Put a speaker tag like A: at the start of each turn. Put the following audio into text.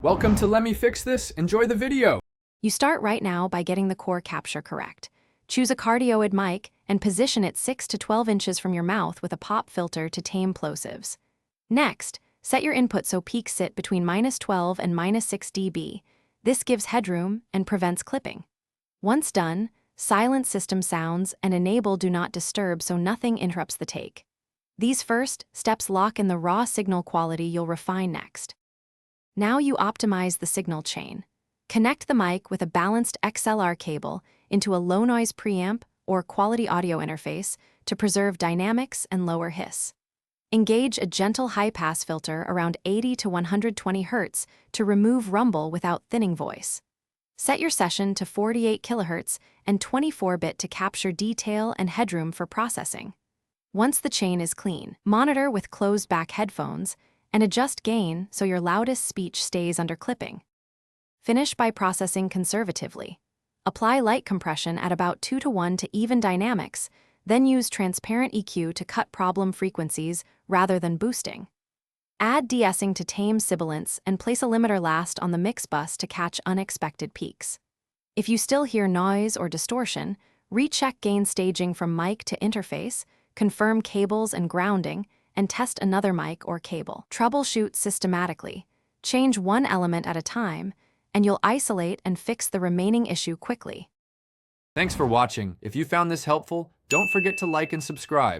A: Welcome to Let Me Fix This. Enjoy the video.
B: You start right now by getting the core capture correct. Choose a cardioid mic and position it 6 to 12 inches from your mouth with a pop filter to tame plosives. Next, set your input so peaks sit between -12 and -6 dB. This gives headroom and prevents clipping. Once done, silence system sounds and enable Do Not Disturb so nothing interrupts the take. These first steps lock in the raw signal quality you'll refine next. Now you optimize the signal chain. Connect the mic with a balanced XLR cable into a low-noise preamp or quality audio interface to preserve dynamics and lower hiss. Engage a gentle high-pass filter around 80 to 120 Hz to remove rumble without thinning voice. Set your session to 48 kHz and 24-bit to capture detail and headroom for processing. Once the chain is clean, monitor with closed-back headphones and adjust gain so your loudest speech stays under clipping. Finish by processing conservatively. Apply light compression at about 2:1 to even dynamics, then use transparent EQ to cut problem frequencies rather than boosting. Add de-essing to tame sibilance and place a limiter last on the mix bus to catch unexpected peaks. If you still hear noise or distortion, recheck gain staging from mic to interface, confirm cables and grounding, and test another mic or cable. Troubleshoot systematically. Change one element at a time, and you'll isolate and fix the remaining issue quickly.
A: Thanks for watching. If you found this helpful, don't forget to like and subscribe.